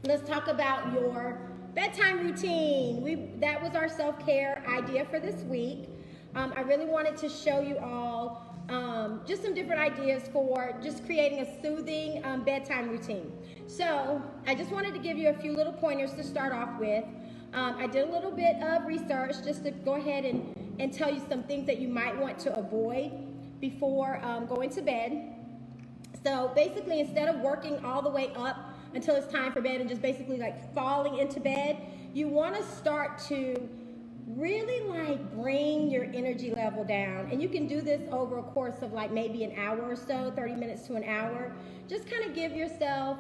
let's talk about your bedtime routine. That was our self-care idea for this week. I really wanted to show you all just some different ideas for just creating a soothing bedtime routine. So I just wanted to give you a few little pointers to start off with. I did a little bit of research just to go ahead and tell you some things that you might want to avoid before going to bed. So basically, instead of working all the way up until it's time for bed and just basically like falling into bed, you want to start to really like bring your energy level down. And you can do this over a course of like maybe an hour or so, 30 minutes to an hour. Just kind of give yourself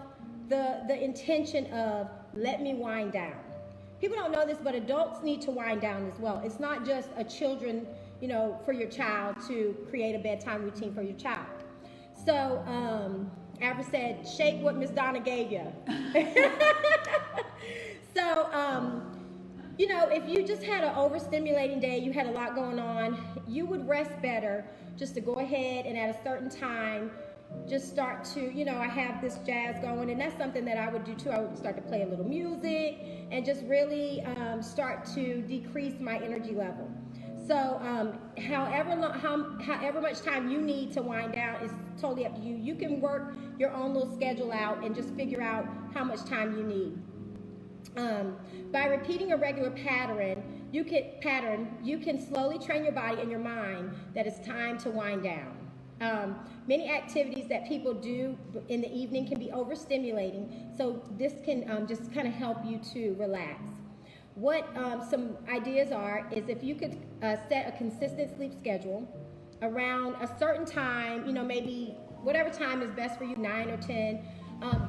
the intention of, let me wind down. People don't know this, but adults need to wind down as well. It's not just a children, for your child to create a bedtime routine for your child. So, Abra said, shake what Miss Donna gave you. So, if you just had an overstimulating day, you had a lot going on, you would rest better just to go ahead and at a certain time, just start to, I have this jazz going, and that's something that I would do too. I would start to play a little music and just really start to decrease my energy level. So however much time you need to wind down is totally up to you. You can work your own little schedule out and just figure out how much time you need. By repeating a regular pattern, you can slowly train your body and your mind that it's time to wind down. Many activities that people do in the evening can be overstimulating, so this can just kind of help you to relax. What some ideas are is if you could set a consistent sleep schedule around a certain time, maybe whatever time is best for you, 9 or 10,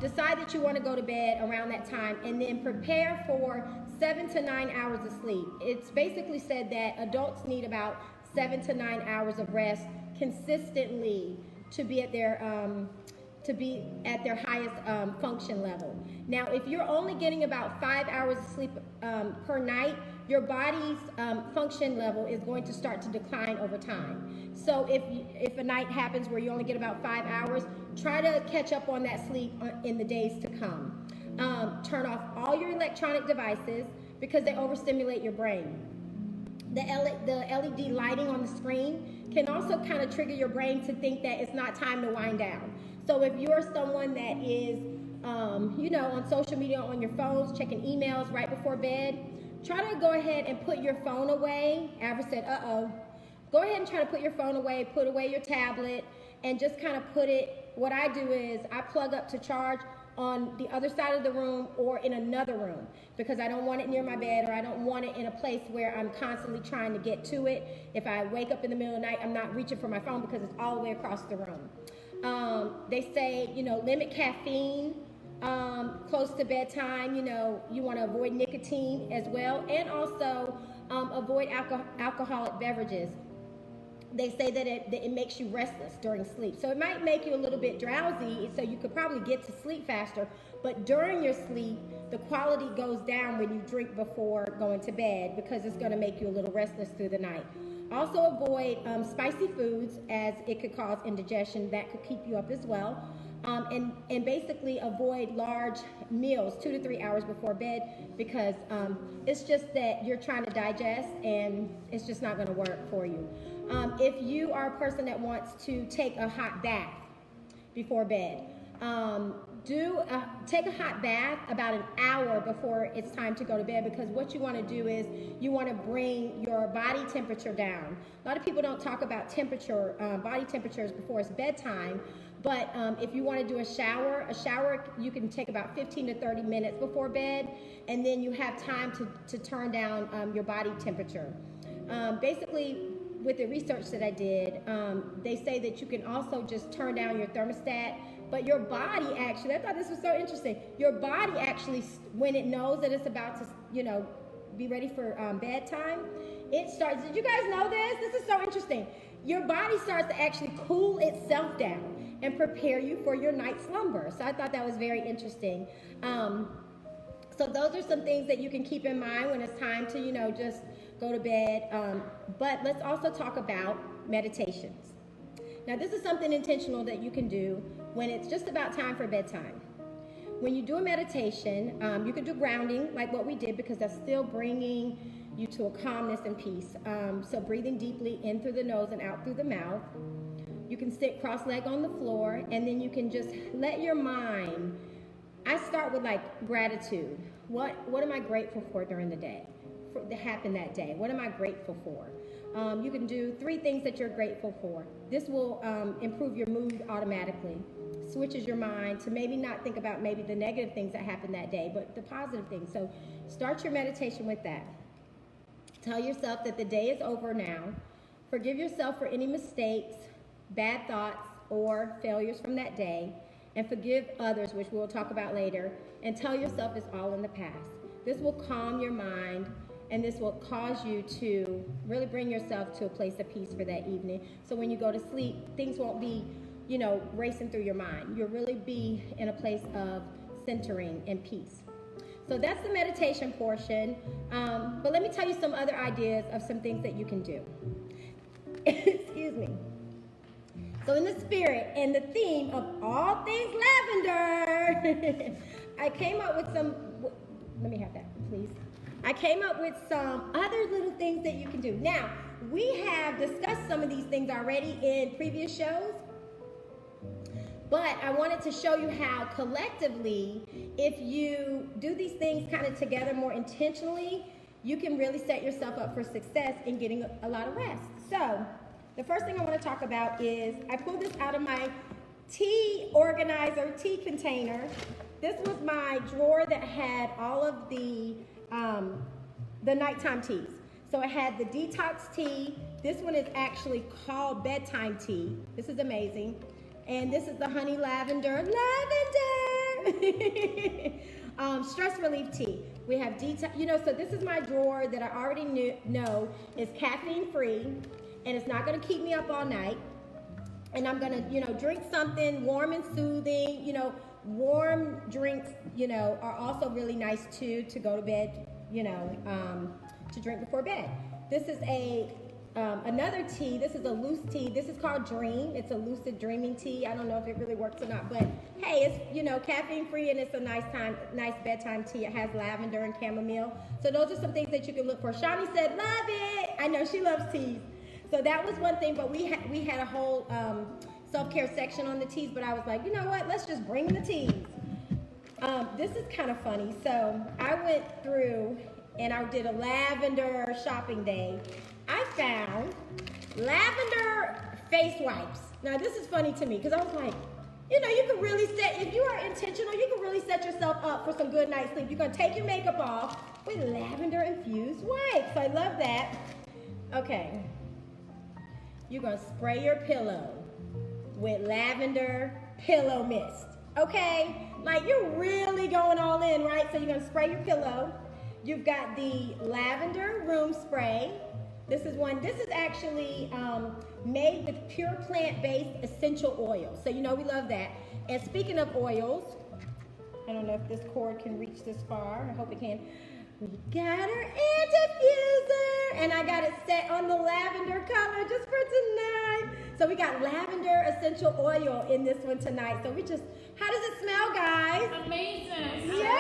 decide that you want to go to bed around that time and then prepare for 7 to 9 hours of sleep. It's basically said that adults need about 7 to 9 hours of rest consistently to be at their highest function level. Now, if you're only getting about 5 hours of sleep per night, your body's function level is going to start to decline over time. So if a night happens where you only get about 5 hours, try to catch up on that sleep in the days to come. Turn off all your electronic devices because they overstimulate your brain. The LED lighting on the screen can also kind of trigger your brain to think that it's not time to wind down. So if you're someone that is, on social media, on your phones, checking emails right before bed, try to go ahead and put your phone away. Abra said, uh-oh. Go ahead and try to put your phone away, put away your tablet, and just kind of put it, what I do is I plug up to charge on the other side of the room or in another room because I don't want it near my bed or I don't want it in a place where I'm constantly trying to get to it. If I wake up in the middle of the night, I'm not reaching for my phone because it's all the way across the room. They say, limit caffeine close to bedtime. You want to avoid nicotine as well, and also avoid alcoholic beverages. They say that it makes you restless during sleep. So it might make you a little bit drowsy, so you could probably get to sleep faster. But during your sleep, the quality goes down when you drink before going to bed because it's going to make you a little restless through the night. Also avoid spicy foods as it could cause indigestion. That could keep you up as well. And basically avoid large meals 2 to 3 hours before bed because it's just that you're trying to digest and it's just not going to work for you. If you are a person that wants to take a hot bath before bed, take a hot bath about an hour before it's time to go to bed because what you want to do is you want to bring your body temperature down. A lot of people don't talk about body temperatures before it's bedtime, but if you want to do a shower you can take about 15 to 30 minutes before bed, and then you have time to turn down your body temperature. Basically, with the research that I did, they say that you can also just turn down your thermostat, but your body actually, I thought this was so interesting, your body actually, when it knows that it's about to, be ready for bedtime, it starts, did you guys know this? This is so interesting. Your body starts to actually cool itself down and prepare you for your night slumber. So I thought that was very interesting. So those are some things that you can keep in mind when it's time to, just go to bed. But let's also talk about meditations. Now, this is something intentional that you can do when it's just about time for bedtime. when you do a meditation, you can do grounding like what we did, because that's still bringing you to a calmness and peace. So breathing deeply in through the nose and out through the mouth. You can sit cross-legged on the floor, and then you can just let your mind, I start with like gratitude. What am I grateful for during the day? That happened that day? What am I grateful for? You can do 3 things that you're grateful for. This will improve your mood automatically. Switches your mind to maybe not think about maybe the negative things that happened that day, but the positive things. So start your meditation with that. Tell yourself that the day is over now. Forgive yourself for any mistakes, bad thoughts, or failures from that day, and forgive others, which we'll talk about later, and tell yourself it's all in the past. This will calm your mind, and this will cause you to really bring yourself to a place of peace for that evening. So when you go to sleep, things won't be, racing through your mind. You'll really be in a place of centering and peace. So that's the meditation portion. But let me tell you some other ideas of some things that you can do. Excuse me. So in the spirit and the theme of all things lavender, I came up with some, let me have that, please. I came up with some other little things that you can do. Now, we have discussed some of these things already in previous shows, but I wanted to show you how collectively, if you do these things kind of together more intentionally, you can really set yourself up for success in getting a lot of rest. So, the first thing I want to talk about is, I pulled this out of my tea organizer, tea container. This was my drawer that had all of the nighttime teas. So it had the detox tea. This one is actually called bedtime tea. This is amazing. And this is the honey lavender, stress relief tea. We have detox, so this is my drawer that I already know is caffeine free, and it's not gonna keep me up all night. And I'm gonna, drink something warm and soothing. Warm drinks, are also really nice too, to go to bed, to drink before bed. This is another tea. This is a loose tea. This is called Dream. It's a lucid dreaming tea. I don't know if it really works or not, but hey, it's, caffeine free, and it's a nice bedtime tea. It has lavender and chamomile. So those are some things that you can look for. Shani said, love it. I know she loves teas. So that was one thing, but we had a whole self-care section on the teas, but I was like, you know what, let's just bring the teas. This is kind of funny. So I went through and I did a lavender shopping day. I found lavender face wipes. Now this is funny to me, because I was like, you can really if you are intentional, you can really set yourself up for some good night's sleep. You're gonna take your makeup off with lavender infused wipes. So I love that. Okay. You're gonna spray your pillow with lavender pillow mist, okay? Like, you're really going all in, right? So you're gonna spray your pillow. You've got the lavender room spray. This is actually made with pure plant-based essential oils. So we love that. And speaking of oils, I don't know if this cord can reach this far. I hope it can. We got our air diffuser, and I got it set on the lavender color just for tonight. So we got lavender essential oil in this one tonight. So how does it smell, guys? Amazing. Yeah.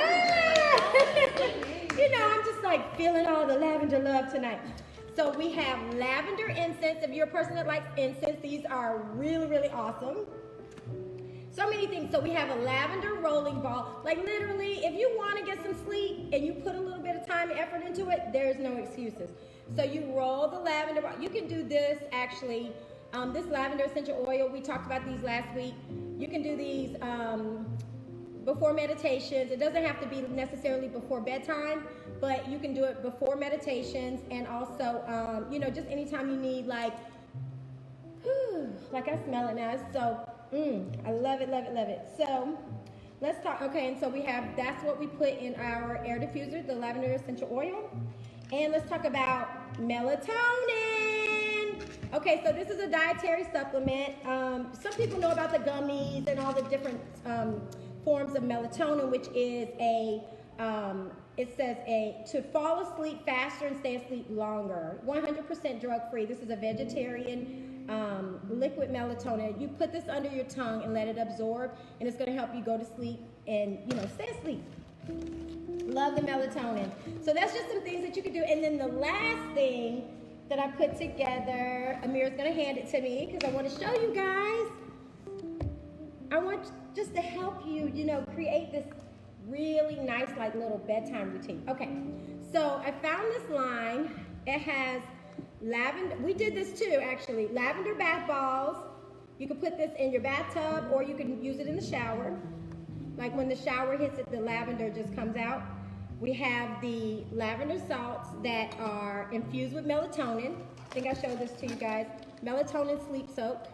I'm just like feeling all the lavender love tonight. So we have lavender incense. If you're a person that likes incense, these are really, really awesome. So many things. So we have a lavender rolling ball. Like, literally, if you want to get some sleep and you put a little bit of time and effort into it, there's no excuses. So you roll the lavender ball. You can do this actually. This lavender essential oil, we talked about these last week. You can do these before meditations. It doesn't have to be necessarily before bedtime, but you can do it before meditations, and also, just anytime you need, like I smell it now. It's so, I love it, love it, love it. So let's talk. Okay, and so that's what we put in our air diffuser, the lavender essential oil. And let's talk about melatonin. Okay, so this is a dietary supplement. Some people know about the gummies and all the different forms of melatonin, which is it says to fall asleep faster and stay asleep longer. 100% drug-free. This is a vegetarian liquid melatonin. You put this under your tongue and let it absorb, and it's going to help you go to sleep and stay asleep. Love the melatonin. So that's just some things that you can do. And then the last thing that I put together, Amir's gonna hand it to me because I want to show you guys. I want just to help you, create this really nice like little bedtime routine. Okay, so I found this line. It has lavender. We did this too, actually. Lavender bath balls. You can put this in your bathtub or you can use it in the shower. Like when the shower hits it, the lavender just comes out. We have the lavender salts that are infused with melatonin. I think I showed this to you guys. Melatonin sleep soak.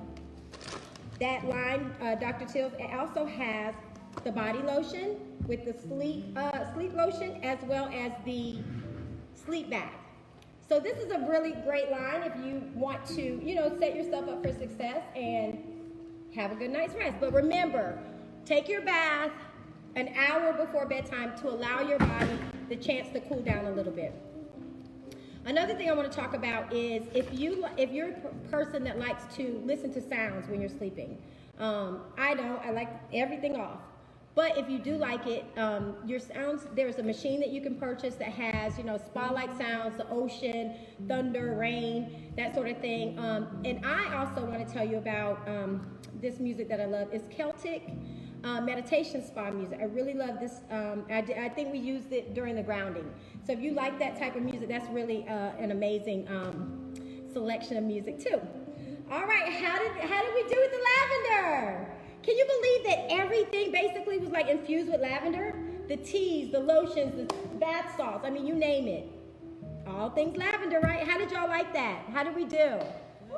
That line, Dr. Tills, it also has the body lotion with the sleep lotion as well as the sleep bath. So this is a really great line if you want to, set yourself up for success and have a good night's rest. But remember, take your bath an hour before bedtime to allow your body the chance to cool down a little bit. Another thing I want to talk about is if you're a person that likes to listen to sounds when you're sleeping. I don't. I like everything off. But if you do like it, your sounds, there's a machine that you can purchase that has, spa-like sounds, the ocean, thunder, rain, that sort of thing. And I also want to tell you about this music that I love. It's Celtic meditation spa music. I really love this. I think we used it during the grounding. So if you like that type of music, that's really an amazing selection of music too. All right, how did we do with the lavender? Can you believe that everything basically was like infused with lavender? The teas, the lotions, the bath salts, I mean, you name it. All things lavender, right? How did y'all like that? How did we do?